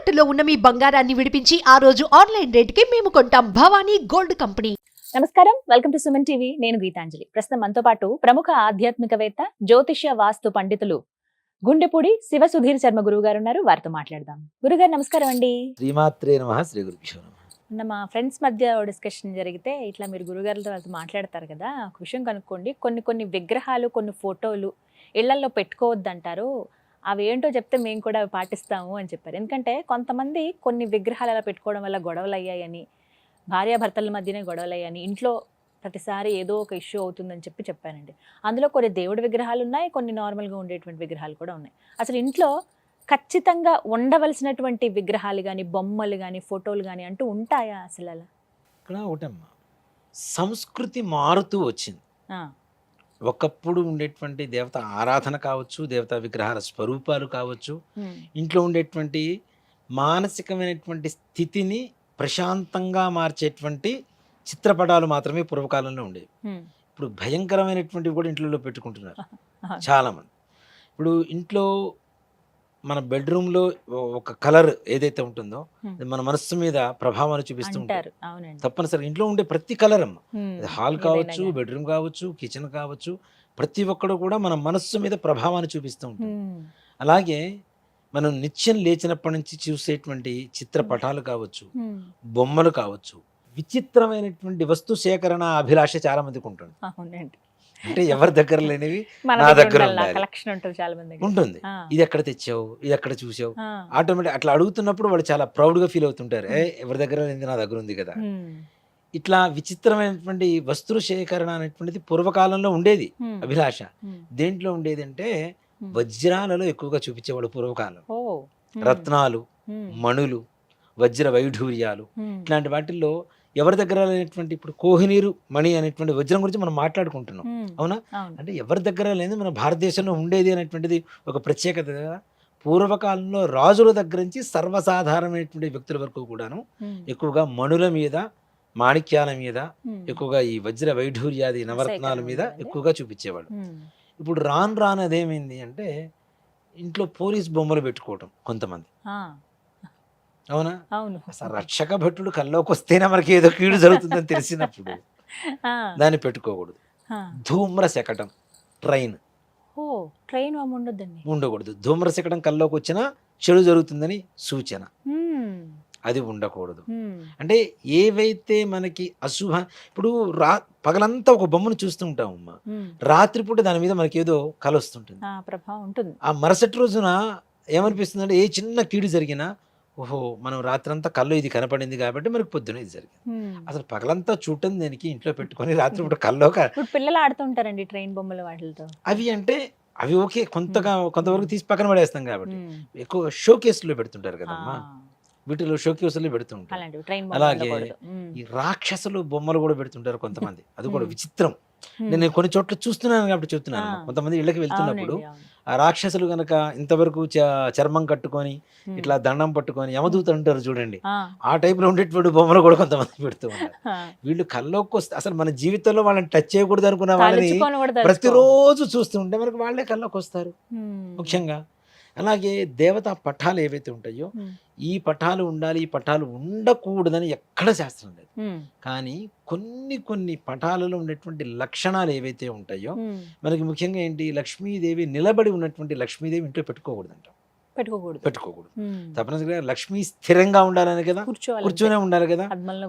తాకట్టులో ఉన్న మీ బంగారాన్ని విడిపించి ఆ రోజు ఆన్లైన్ రేటుకి మేము కొంటాం. Bhavani gold company. నమస్కారం, వెల్కమ్ టు సుమన్ టీవీ. నేను గీతాంజలి. ప్రస్తుతం మనతో పాటు ప్రముఖ ఆధ్యాత్మికవేత్త, జ్యోతిష్య వాస్తు పండితులు గుండెపూడి శివ సుధీర్ శర్మ గురువు గారు ఉన్నారు. వారితో మాట్లాడదాం. గురుగారు నమస్కారం అండి. శ్రీమాత్రే నమః. శ్రీ గురుభ్యో నమః. మా ఫ్రెండ్స్ మధ్య డిస్కషన్ జరిగితే ఇట్లా మీరు గురుగారులతో వాళ్ళతో మాట్లాడతారు కదా, ఒక విషయం కనుక్కోండి. కొన్ని విగ్రహాలు, కొన్ని ఫోటోలు ఇళ్లలో పెట్టుకోవద్దంటారు. అవి ఏంటో చెప్తే మేము కూడా అవి పాటిస్తాము అని చెప్పారు. ఎందుకంటే కొంతమంది కొన్ని విగ్రహాలు అలా పెట్టుకోవడం వల్ల గొడవలు అయ్యాయని, భార్యాభర్తల మధ్యనే గొడవలు అయ్యాయని, ఇంట్లో ప్రతిసారి ఏదో ఒక ఇష్యూ అవుతుందని చెప్పానండి. అందులో కొన్ని దేవుడి విగ్రహాలు ఉన్నాయి, కొన్ని నార్మల్గా ఉండేటువంటి విగ్రహాలు కూడా ఉన్నాయి. అసలు ఇంట్లో ఖచ్చితంగా ఉండవలసినటువంటి విగ్రహాలు కానీ, బొమ్మలు కానీ, ఫోటోలు కానీ అంటూ ఉంటాయా అసలు అలా? ఇక్కడ ఒకటమ్మా, సంస్కృతి మారుతూ వచ్చింది. ఒకప్పుడు ఉండేటువంటి దేవత ఆరాధన కావచ్చు, దేవతా విగ్రహాల స్వరూపాలు కావచ్చు, ఇంట్లో ఉండేటువంటి మానసికమైనటువంటి స్థితిని ప్రశాంతంగా మార్చేటువంటి చిత్రపటాలు మాత్రమే పూర్వకాలంలో ఉండేవి. ఇప్పుడు భయంకరమైనటువంటివి కూడా ఇంట్లో పెట్టుకుంటున్నారు చాలామంది. ఇప్పుడు ఇంట్లో మన బెడ్రూమ్లో ఒక కలర్ ఏదైతే ఉంటుందో మన మనస్సు మీద ప్రభావాన్ని చూపిస్తూ ఉంటారు. తప్పనిసరి ఇంట్లో ఉండే ప్రతి కలర్ అమ్మ, హాల్ కావచ్చు, బెడ్రూమ్ కావచ్చు, కిచెన్ కావచ్చు, ప్రతి ఒక్కడు కూడా మన మనస్సు మీద ప్రభావాన్ని చూపిస్తూ ఉంటుంది. అలాగే మనం నిత్యం లేచినప్పటి నుంచి చూసేటువంటి చిత్రపటాలు కావచ్చు, బొమ్మలు కావచ్చు, విచిత్రమైనటువంటి వస్తు సేకరణ అభిలాష చాలా మందికి ఉంటుంది. అంటే ఎవరి దగ్గర లేనివి నా దగ్గర ఉంటుంది. ఇది ఎక్కడ తెచ్చావు, ఇది ఎక్కడ చూసావు, ఆటోమేటిక్ అట్లా అడుగుతున్నప్పుడు వాళ్ళు చాలా ప్రౌడ్ గా ఫీల్ అవుతుంటారు. ఎవరి దగ్గర లేనిది నా దగ్గర ఉంది కదా. ఇట్లా విచిత్రమైనటువంటి వస్తువు సేకరణ అనేటువంటిది పూర్వకాలంలో ఉండేది అభిలాష. దేంట్లో ఉండేది అంటే వజ్రాలలో ఎక్కువగా చూపించేవాడు పూర్వకాలం. రత్నాలు, మణులు, వజ్ర వైఢూర్యాలు, ఇట్లాంటి వాటిల్లో ఎవరి దగ్గర లేనటువంటి, ఇప్పుడు కోహినీరు మణి అనేటువంటి వజ్రం గురించి మనం మాట్లాడుకుంటున్నాం, అవునా? అంటే ఎవరి దగ్గర లేని మన భారతదేశంలో ఉండేది అనేటువంటిది ఒక ప్రత్యేకత కదా. పూర్వకాలంలో రాజుల దగ్గర నుంచి సర్వసాధారణమైనటువంటి వ్యక్తుల వరకు కూడాను ఎక్కువగా మణుల మీద, మాణిక్యాల మీద, ఎక్కువగా ఈ వజ్ర వైఢూర్యాది నవరత్నాల మీద ఎక్కువగా చూపించేవాళ్ళు. ఇప్పుడు రాను అదేమైంది అంటే ఇంట్లో పోలీస్ బొమ్మలు పెట్టుకోవటం కొంతమంది, అవునా? అసలు రక్షక భటుడు కల్లోకి వస్తేనే మనకి ఏదో కీడు జరుగుతుందని తెలిసినప్పుడు దాన్ని పెట్టుకోకూడదు. ధూమ్ర శకటం, ట్రైన్ ఉండకూడదు. ధూమ్ర శకటం కల్లోకి వచ్చినా చెడు జరుగుతుందని సూచన, అది ఉండకూడదు. అంటే ఏవైతే మనకి అశుభ, ఇప్పుడు పగలంతా ఒక బొమ్మను చూస్తూ ఉంటాం అమ్మా, రాత్రిపూట దాని మీద మనకి ఏదో కల వస్తుంటుంది, ఆ మరుసటి రోజున ఏమనిపిస్తుంది అంటే ఏ చిన్న కీడు జరిగినా, ఓహో మనం రాత్రంతా కళ్ళు ఇది కనపడింది కాబట్టి మనకి పొద్దున ఇది జరిగింది. అసలు పగలంతా చూడటం దేనికి, ఇంట్లో పెట్టుకొని రాత్రిపూట కల్లో పిల్లలు ఆడుతుంటారండి ట్రైన్ బొమ్మలు వాటితో. అవి అంటే అవి ఓకే, కొంతవరకు తీసి పక్కన పడేస్తాం కాబట్టి ఎక్కువ షో కేసులో పెడుతుంటారు కదమ్మా, వీటిలో షోకేసులు పెడుతుంటారు. అలాగే ఈ రాక్షసులు బొమ్మలు కూడా పెడుతుంటారు కొంతమంది, అది కూడా విచిత్రం. నేను కొన్ని చోట్ల చూస్తున్నాను కాబట్టి చెప్తున్నాను. కొంతమంది ఇళ్ళకి వెళ్తున్నప్పుడు ఆ రాక్షసులు గనక ఇంతవరకు చర్మం కట్టుకొని ఇట్లా దండం పట్టుకొని యమదూత అంటారు చూడండి, ఆ టైప్ లో ఉండేటువంటి బొమ్మలు కూడా కొంతమంది పెడుతూ ఉంటారు. వీళ్ళు కల్లోకి వస్తే అసలు మన జీవితంలో వాళ్ళని టచ్ చేయకూడదు అనుకున్న వాళ్ళని ప్రతిరోజు చూస్తుంటే మనకు వాళ్ళే కల్లోకి వస్తారు ముఖ్యంగా. అలాగే దేవతా పటాలు ఏవైతే ఉంటాయో, ఈ పటాలు ఉండాలి, ఈ పటాలు ఉండకూడదని ఎక్కడ శాస్త్రం లేదు. కానీ కొన్ని పటాలలో ఉండేటువంటి లక్షణాలు ఏవైతే ఉంటాయో మనకి ముఖ్యంగా ఏంటి, లక్ష్మీదేవి నిలబడి ఉన్నటువంటి లక్ష్మీదేవి ఇంట్లో పెట్టుకోకూడదు. తప్పనిసరిగా లక్ష్మీ స్థిరంగా ఉండాలని కదా, కూర్చొనే ఉండాలి కదా,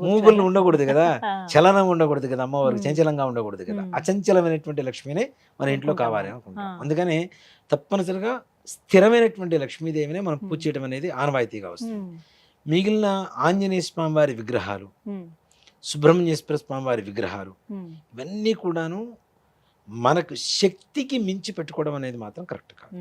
మూగులు ఉండకూడదు కదా, చలనం ఉండకూడదు కదా, అమ్మవారికి చంచలంగా ఉండకూడదు కదా. అచంచలమైనటువంటి లక్ష్మినే మన ఇంట్లో కావాలి అనుకుంటాం. అందుకని తప్పనిసరిగా స్థిరమైనటువంటి లక్ష్మీదేవినే మనం పూజ చేయడం అనేది ఆనవాయితీగా వస్తుంది. మిగిలిన ఆంజనేయ స్వామి వారి విగ్రహాలు, సుబ్రహ్మణ్యేశ్వర స్వామి వారి విగ్రహాలు, ఇవన్నీ కూడాను మనకు శక్తికి మించి పెట్టుకోవడం అనేది మాత్రం కరెక్ట్ కాదు.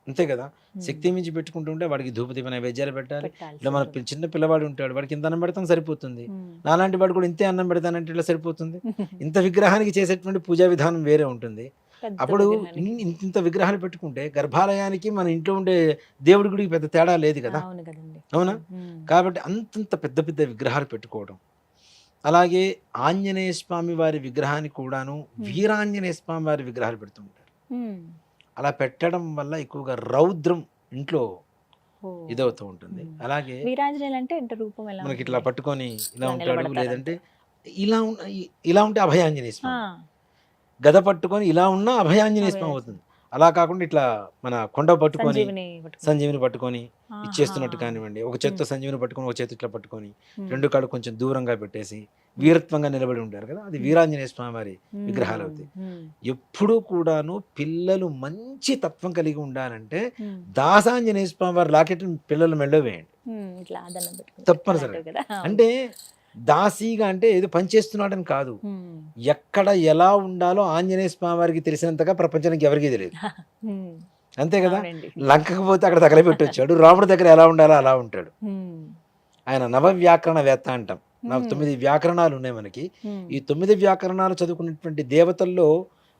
అంతే కదా, శక్తి మించి పెట్టుకుంటుంటే వాడికి ధూపదీప నైవేద్యాలు పెట్టాలి. ఇట్లా మన చిన్న పిల్లవాడు ఉంటాడు, వాడికి ఇంత అన్నం పెడతాం సరిపోతుంది. నాలాంటి వాడు కూడా ఇంతే అన్నం పెడతానంటే ఇట్లా సరిపోతుంది. ఇంత విగ్రహానికి చేసేటువంటి పూజా విధానం వేరే ఉంటుంది. అప్పుడు ఇంత విగ్రహాలు పెట్టుకుంటే గర్భాలయానికి మన ఇంట్లో ఉండే దేవుడి గుడికి పెద్ద తేడా లేదు కదా, అవునా? కాబట్టి అంతంత పెద్ద విగ్రహాలు పెట్టుకోవడం. అలాగే ఆంజనేయ స్వామి వారి విగ్రహాన్ని కూడాను వీరాంజనేయ స్వామి వారి విగ్రహాలు పెడుతుంటారు. అలా పెట్టడం వల్ల ఎక్కువగా రౌద్రం ఇంట్లో ఓ. ఇదవుతూ ఉంటుంది. ఉమ్. అలాగే వీరాంజనేయులు అంటే అంటే రూపం ఎలా మనకి ఇట్లా ఉంటుంది? పట్టుకొని ఇలా ఇలా ఉంటాడు, నిలబడతారు లేదంటే అంతే. ఇలా ఉంటే అభయాంజనేయ ఆ, స్వామి. గద పట్టుకొని ఇలా ఉన్నా అభయాంజనేయ స్వామి అభయ అవుతుంది. అలా కాకుండా ఇట్లా మన కొండ పట్టుకొని సంజీవిని పట్టుకుని. సంజీవిని పట్టుకొని ఆహా. ఇచ్చేస్తున్నట్టు కానివ్వండి, ఒక చేత్తో ఉమ్, సంజీవిని పట్టుకొని ఒక చేతి ఇట్లా పట్టుకొని ఉమ్, రెండు కాళ్ళు కొంచెం దూరంగా పెట్టేసి ఉమ్, వీరత్వంగా నిలబడి ఉంటారు కదా, అది ఉమ్, వీరాంజనేయ స్వామి వారి ఉమ్, విగ్రహాలు అవుతాయి. ఉమ్, ఎప్పుడూ కూడాను పిల్లలు మంచి తత్వం కలిగి ఉండాలంటే ఉమ్, దాసాంజనేయ స్వామి వారి లాకెట్ పిల్లలు మెళ్ళో వేయండి ఉమ్, ఇట్లా దండం పెట్టుకుని తప్పనిసరి. అలాంటివి కదా. అవును. అంటే దాసీగా అంటే ఏదో పనిచేస్తున్నాడని కాదు, ఉమ్, ఎక్కడ ఎలా ఉండాలో ఆంజనేయ స్వామి వారికి తెలిసినంతగా ప్రపంచానికి ఎవరికీ తెలియదు. ఉమ్, అంతే కదా, అవునండి. లంకకు పోతే అక్కడ తగలబెట్టి వచ్చాడు, రాముడి దగ్గర ఎలా ఉండాలో అలా ఉంటాడు. ఉమ్, ఆయన నవవ్యాకరణవేత్త అంటాం. నాకు ఉమ్, 9 వ్యాకరణాలు ఉన్నాయి మనకి. ఉమ్, ఈ 9 వ్యాకరణాలు చదువుకున్నటువంటి దేవతల్లో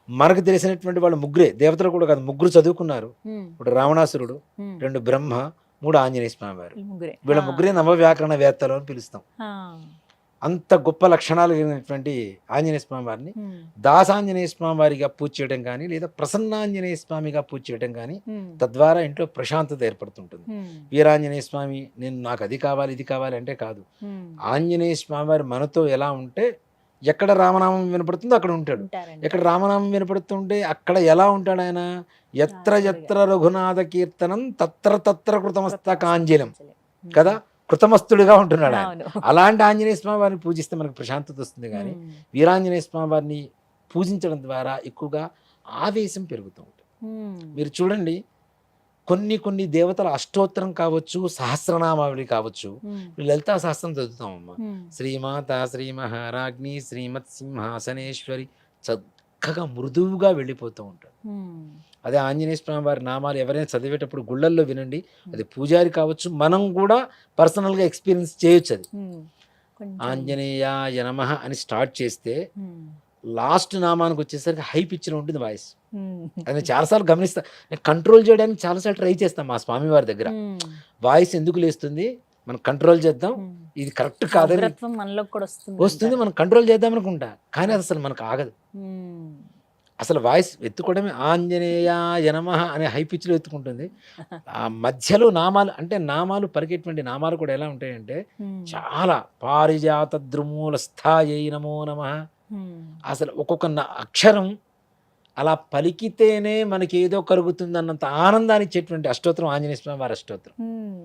మనకు తెలిసినటువంటి వాళ్ళు ముగ్గురే, దేవతలు కూడా కాదు, ముగ్గురు చదువుకున్నారు. ఉమ్, ఇప్పుడు రావణాసురుడు, ఉమ్, 2 బ్రహ్మ, 3 ఆంజనేయ స్వామి వారు. ఈ ముగ్గురే. వీళ్ళ ఆ, ముగ్గురే నవవ్యాకరణవేత్తలు అని పిలుస్తాం. ఆ, అంత గొప్ప లక్షణాలు కలిగినటువంటి ఆంజనేయ స్వామి వారిని ఉమ్, దాసాంజనేయ స్వామి వారిగా పూజ చేయడం కానీ, లేదా ప్రసన్నాంజనేయ స్వామిగా పూజ చేయడం కానీ, ఉమ్, తద్వారా ఇంట్లో ప్రశాంతత ఏర్పడుతుంటుంది. ఉమ్, వీరాంజనేయ స్వామి నాకు అది కావాలి ఇది కావాలి అంటే కాదు, ఉమ్, ఆంజనేయ స్వామి వారి మనతో ఎలా ఉంటే ఎక్కడ రామనామం వినపడుతుందో అక్కడ ఉంటాడు, ఉంటారండి. ఎక్కడ రామనామం వినపడుతుంటే అక్కడ ఎలా ఉంటాడు ఆయన, ఎత్ర ఎత్ర రఘునాథ కీర్తనం తత్ర తత్ర కృతమస్తకాంజలం ఉమ్, కదా, కృతమస్తుడిగా ఉంటున్నాడు ఆయన. అవును. అలాంటి ఆంజనేయ స్వామి వారిని పూజిస్తే మనకు ప్రశాంతత వస్తుంది. కానీ ఉమ్, వీరాంజనేయ స్వామి వారిని పూజించడం ద్వారా ఎక్కువగా ఆవేశం పెరుగుతూ ఉంటుంది. ఉమ్, మీరు చూడండి, కొన్ని దేవతల అష్టోత్తరం కావచ్చు, సహస్రనామావళి కావచ్చు, ఉమ్, లలితా సహస్రం చదువుతామమ్మా. ఉమ్, శ్రీమాత శ్రీ మహారాజ్ఞి శ్రీమత్ సింహాసనేశ్వరి చక్కగా మృదువుగా వెళ్ళిపోతూ ఉంటాడు. ఉమ్, అదే ఆంజనేయ స్వామి వారి నామాలు ఎవరైనా చదివేటప్పుడు గుళ్ళల్లో వినండి, అది పూజారి కావచ్చు, మనం కూడా పర్సనల్గా ఎక్స్పీరియన్స్ చేయొచ్చు. అది ఉమ్, కొంచెం. ఆంజనేయాయ నమః అని స్టార్ట్ చేస్తే ఉమ్, లాస్ట్ నామానికి వచ్చేసరికి హై పిచ్లో ఉంటుంది వాయిస్. ఉమ్, అది నేను చాలాసార్లు గమనిస్తాను, నేను కంట్రోల్ చేయడానికి చాలాసార్లు ట్రై చేస్తాను మా స్వామి వారి దగ్గర. ఉమ్, వాయిస్ ఎందుకు లేస్తుంది, మనం కంట్రోల్ చేద్దాం, ఉమ్. ఇది కరెక్ట్ కాదని ఉగ్రత్వం మనలోకి కూడా వస్తుంది వస్తుంది, అంటారు. మనం కంట్రోల్ చేద్దాం అనుకుంటా, కానీ అది అసలు మనకు ఆగదు. ఉమ్, అసలు వాయిస్ ఎత్తుకోవడమే ఆంజనేయాయ నమః అనే హై పిచ్లో ఎత్తుకుంటుంది. ఆ మధ్యలో నామాలు, అంటే నామాలు పలికేటువంటి నామాలు కూడా ఎలా ఉంటాయంటే ఉమ్, చాలా పారిజాత ద్రుమూల స్థాయై నమో నమః. ఉమ్, అసలు ఒక్కొక్క అక్షరం అలా పలికితేనే మనకి ఏదో కలుగుతుంది అన్నంత ఆనందాన్ని ఇచ్చేటువంటి అష్టోత్తరం ఆంజనేయ స్వామి వారి అష్టోత్తరం. ఉమ్,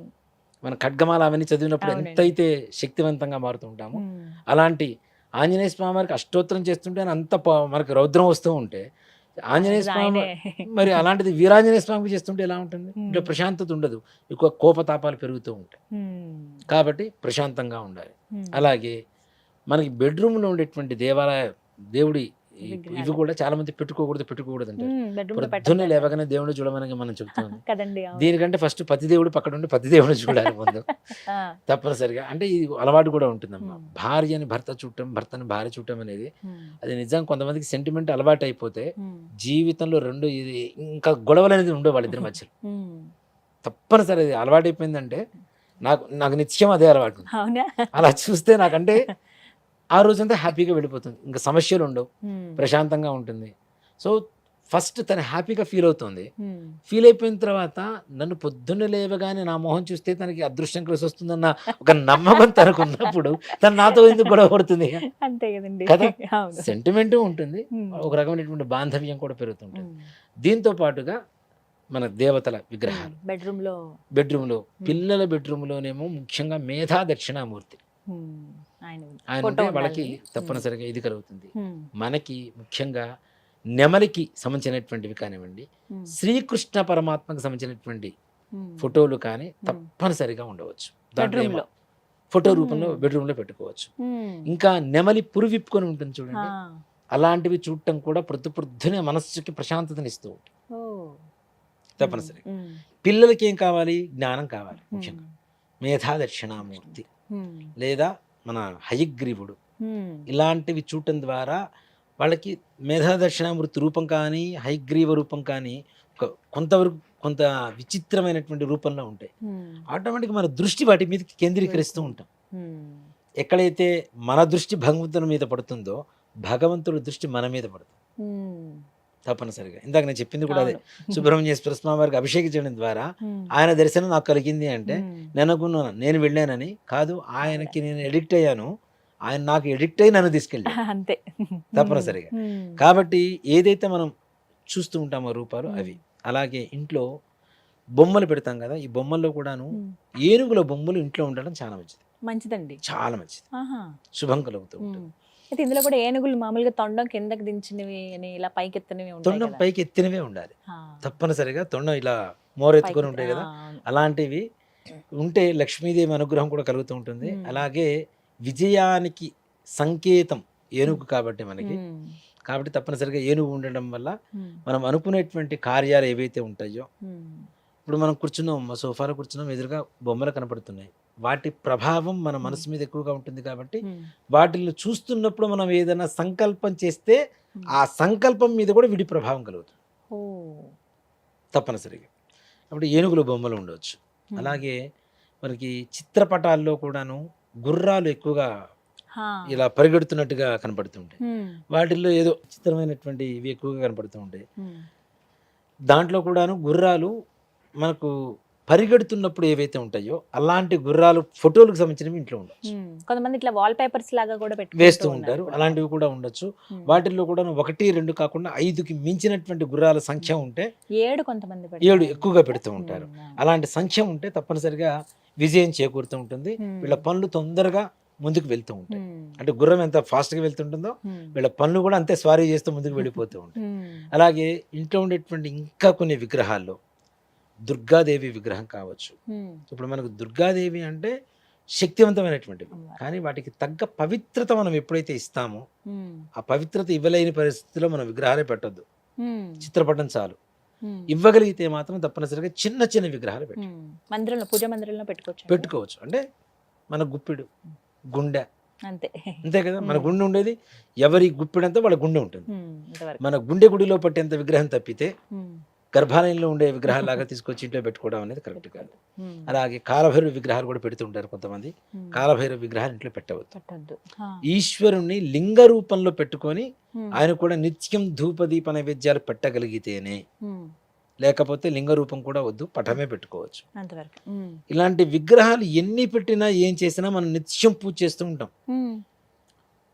మన ఖడ్గమాల అవన్నీ చదివినప్పుడు అవునండి. ఎంతైతే శక్తివంతంగా మారుతూ ఉంటామో, ఉమ్, అలాంటి ఆంజనేయ స్వామి వారికి అష్టోత్తరం చేస్తుంటే అంత మనకి రౌద్రం వస్తూ ఉంటే, ఆంజనేయ అది స్వామి ఆయనే. మరి అలాంటిది వీరాంజనేయ స్వామికి చేస్తుంటే ఎలా ఉంటుంది, ఉమ్. ఇంకా ప్రశాంతత ఉండదు, ఎక్కువ కోపతాపాలు పెరుగుతూ ఉంటాయి. ఉమ్, కాబట్టి ప్రశాంతంగా ఉండాలి. ఉమ్, అలాగే మనకి బెడ్రూమ్లో ఉండేటువంటి దేవుడి విగ్రహాలు. ఇవి కూడా చాలా మంది పెట్టుకోకూడదు అంటారు. ఉమ్, bedroom లో పొద్దున్నే పెట్టొద్దు లేవగానే దేవుడు చూడమని మనం చెప్తాం. కదండి. అవును. దీనికంటే ఫస్ట్ పతి దేవుడు పక్కన ఉండి పతి దేవుడు చూడాలి ముందు ఆ, తప్పనిసరిగా. అంటే ఇది అలవాటు కూడా ఉంటుందమ్మా, ఉమ్. భార్యని భర్త చూడటం, భర్తని భార్య చూడటం అనేది ఉమ్, అది నిజంగా కొంతమందికి సెంటిమెంట్ అలవాటు అయిపోతే ఉమ్, జీవితంలో రెండు ఇది ఇంకా గొడవలు అనేది ఉండవు వాళ్ళిద్దరి మధ్యలో. ఉమ్. తప్పనిసరి అది అలవాటు అయిపోయిందంటే, నాకు నిత్యం అదే అలవాటు. అవునా? అలా చూస్తే నాకంటే ఆ రోజంతా హ్యాపీగా వెళ్ళిపోతుంది, ఇంకా సమస్యలు ఉండవు, ఉమ్, ప్రశాంతంగా ఉంటుంది. సో ఫస్ట్ తను హ్యాపీగా ఫీల్ అవుతుంది. ఉమ్, ఫీల్ అయిపోయిన తర్వాత నన్ను పొద్దున్న లేవగానే నా మొహం చూస్తే తనకి అదృష్టం కలిసి వస్తుందన్న ఒక నమ్మకం తనకు ఉన్నప్పుడు తను నాతో ఎందుకు గొడవ పడుతుంది? అంతే కదండి. కదా? అవును. సెంటిమెంట్ ఉంటుంది, ఉమ్, ఒక రకమైనటువంటి బాంధవ్యం కూడా పెరుగుతుంటుంది. ఉమ్, దీంతో పాటుగా మన దేవతల విగ్రహాలు bedroom లో. బెడ్రూమ్లో, పిల్లల బెడ్రూమ్లోనేమో ముఖ్యంగా మేధా దక్షిణామూర్తి ఉమ్, ఆయన ఆయన photo ఉంటే వాళ్ళకి ఉండాలి. తప్పనిసరిగా ఇది కలుగుతుంది. ఉమ్, మనకి ముఖ్యంగా నెమలికి సంబంధించినటువంటివి కానివ్వండి, ఉమ్, శ్రీకృష్ణ పరమాత్మకు సంబంధించినటువంటి ఉమ్, ఫోటోలు కానీ తప్పనిసరిగా ఉండవచ్చు. దాంట్లో bedroom ఏమో లో. ఫోటో రూపంలో బెడ్రూమ్లో పెట్టుకోవచ్చు. ఉమ్, ఇంకా నెమలి పురు విప్పుకొని ఉంటుంది చూడండి, ఆ, అలాంటివి చూడటం కూడా ప్రొద్దునే మనస్సుకి ప్రశాంతతనిస్తూ ఉంటుంది. ఓ, తప్పనిసరి. ఉమ్, పిల్లలకి ఏం కావాలి, జ్ఞానం కావాలి. ఉమ్, ముఖ్యంగా మేధా దక్షిణామూర్తి ఉమ్, లేదా మన హయగ్రీవుడు, ఉమ్, ఇలాంటివి చూడటం ద్వారా వాళ్ళకి మేధా దక్షిణామూర్తి రూపం కానీ, హయగ్రీవ రూపం కానీ కొంతవరకు కొంత విచిత్రమైనటువంటి రూపంలో ఉంటాయి. ఉమ్, ఆటోమేటిక్గా మన దృష్టి వాటి మీద కేంద్రీకరిస్తూ ఉంటాం. ఉమ్, ఎక్కడైతే మన దృష్టి భగవంతుని మీద పడుతుందో, భగవంతుడి దృష్టి మన మీద పడుతుంది. ఉమ్, తప్పనిసరిగా ఇందాక నేను చెప్పింది కూడా అదే. అవును. సుబ్రహ్మణ్యేశ్వర స్వామి వారికి అభిషేకించడం ద్వారా ఆయన దర్శనం నాకు కలిగింది అంటే నేను అనుకున్నాను నేను వెళ్ళానని కాదు, ఆయనకి నేను ఎడిక్ట్ అయ్యాను, ఆయన నాకు ఎడిక్ట్ అయ్యి నన్ను తీసుకెళ్ళాడు అంతే. తప్పనిసరిగా. కాబట్టి ఏదైతే మనం చూస్తూ ఉంటామో రూపాలు అవి. అలాగే ఇంట్లో బొమ్మలు పెడతాం కదా, ఈ బొమ్మల్లో కూడాను ఏనుగుల బొమ్మలు ఇంట్లో ఉండడం చాలా మంచిది, మంచిదండి. చాలా మంచిది, ఆహా. శుభం కలుగుతూ ఉంటుంది. అయితే ఇందులో కూడా ఏనుగులు మామూలుగా తొండం కిందకి దించినవి అని ఇలా పైకి ఎత్తనివి ఉంటాయి తొండం కదా. పైకి ఎత్తినవే ఉండాలి ఆ, తప్పనిసరిగా. తొండం ఇలా మోరెత్తుకొని పైకి ఉంటాయి కదా, ఆ, అవును. అలాంటివి ఉంటే లక్ష్మీదేవి అనుగ్రహం కూడా కలుగుతూ ఉంటుంది. అలాగే విజయానికి సంకేతం ఏనుగు కాబట్టి మనకి, కాబట్టి తప్పనిసరిగా ఏనుగు ఉండడం వల్ల మనం అనుకునేటువంటి కార్యాలు ఏవైతే ఉంటాయో, ఇప్పుడు మనం కూర్చున్నాం, మా సోఫాలో కూర్చున్నాం, ఎదురుగా బొమ్మలు కనపడుతున్నాయి, వాటి ప్రభావం మన మనసు మీద ఎక్కువగా ఉంటుంది కాబట్టి వాటిని చూస్తున్నప్పుడు మనం ఏదైనా సంకల్పం చేస్తే ఆ సంకల్పం మీద కూడా విడి ప్రభావం కలుగుతుంది ఓ. తప్పనిసరిగా. అప్పుడు ఏనుగుల బొమ్మలు ఉండవచ్చు. అలాగే మనకి చిత్రపటాల్లో కూడాను గుర్రాలు ఎక్కువగా హా. ఇలా పరిగెడుతున్నట్టుగా కనపడుతుంటాయి, వాటిల్లో ఏదో చిత్రమైనటువంటి ఇవి ఎక్కువగా కనపడుతూ ఉంటాయి. దాంట్లో కూడాను గుర్రాలు మనకు పరిగెడుతున్నప్పుడు ఏవైతే ఉంటాయో అలాంటి గుర్రాలు ఫోటోలకు సంబంధించినవి ఇంట్లో ఉండొచ్చు, కొంతమంది ఇట్లా వాల్ పేపర్స్ లాగా కూడా వేస్తూ ఉంటారు, అలాంటివి కూడా ఉండొచ్చు. వాటిల్లో కూడా 1, 2 కాకుండా 5కి మించినటువంటి గుర్రాల సంఖ్య ఉంటే 7 కొంతమంది 7 ఎక్కువగా పెడుతూ ఉంటారు. అలాంటి సంఖ్య ఉంటే తప్పనిసరిగా విజయం చేకూరుతూ ఉంటుంది. వీళ్ళ పనులు తొందరగా ముందుకు వెళ్తూ ఉంటాయి. అంటే గుర్రం ఎంత ఫాస్ట్గా వెళ్తుంటుందో వీళ్ళ పనులు కూడా అంతే స్వారీ చేస్తూ ముందుకు వెళ్ళిపోతూ ఉంటాయి. అలాగే ఇంట్లో ఉండేటువంటి ఇంకా కొన్ని విగ్రహాల్లో దుర్గాదేవి విగ్రహం కావచ్చు. ఇప్పుడు మనకు దుర్గాదేవి అంటే శక్తివంతమైనటువంటివి, కానీ వాటికి తగ్గ పవిత్రత మనం ఎప్పుడైతే ఇస్తామో ఆ పవిత్రత ఇవ్వలేని పరిస్థితిలో మనం విగ్రహాలే పెట్టొద్దు, చిత్రపటం చాలు. ఇవ్వగలిగితే మాత్రం తప్పనిసరిగా చిన్న చిన్న విగ్రహాలు మందిరంలో, పూజ మందిరంలో పెట్టుకోవచ్చు. అంటే మన గుప్పిడు గుండె అంతే అంతే కదా, మన గుండె ఉండేది ఎవరి గుప్పిడంతా వాళ్ళ గుండె ఉంటుంది. మన గుండె గుడిలో పట్టేంత విగ్రహం తప్పితే గర్భాలయంలో ఉండే విగ్రహాలాగా తీసుకొచ్చి ఇంట్లో పెట్టుకోవడం అనేది కరెక్ట్ కాదు. అలాగే కాలభైరవ విగ్రహాలు కూడా పెడుతుంటారు కొంతమంది, కాలభైరవ విగ్రహాలు ఇంట్లో పెట్టవద్దు. ఈశ్వరుణ్ణి లింగ రూపంలో పెట్టుకొని ఆయన కూడా నిత్యం ధూపదీప నైవేద్యాలు పెట్టగలిగితేనే, లేకపోతే లింగ రూపం కూడా వద్దు, పటమే పెట్టుకోవచ్చు. ఇలాంటి విగ్రహాలు ఎన్ని పెట్టినా ఏం చేసినా మనం నిత్యం పూజ చేస్తూ ఉంటాం.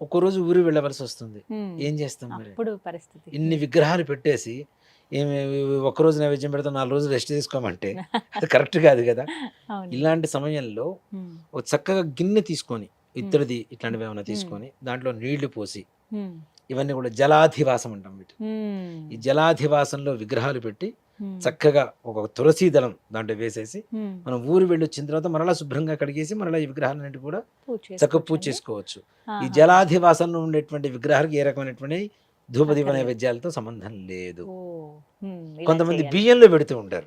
ఒక్కరోజు ఊరు వెళ్ళవలసి వస్తుంది, ఏం చేస్తాం మరి? పరిస్థితి ఇన్ని విగ్రహాలు పెట్టేసి ఏమి ఒక్కరోజు నైవేద్యం పెడతాం, 4 రోజులు రెస్ట్ తీసుకోమంటే అది కరెక్ట్ కాదు కదా. ఇలాంటి సమయంలో ఒక చక్కగా గిన్నె తీసుకొని, ఇత్తడిది ఇట్లాంటివి ఏమైనా తీసుకొని దాంట్లో నీళ్లు పోసి, ఇవన్నీ కూడా జలాధివాసం అంటాం వీటి, ఈ జలాధివాసంలో విగ్రహాలు పెట్టి చక్కగా ఒక తులసి దళం దాంట్లో వేసేసి మనం ఊరు వెళ్ళి వచ్చిన తర్వాత మరలా శుభ్రంగా కడిగేసి మరలా ఈ విగ్రహాలన్నిటి కూడా చక్కగా పూజ చేసుకోవచ్చు. ఈ జలాధివాసంలో ఉండేటువంటి విగ్రహాలకు ఏ రకమైనటువంటి ధూపదీప నైవేద్యాలతో సంబంధం లేదు. కొంతమంది బియ్యంలో పెడుతూ ఉంటారు,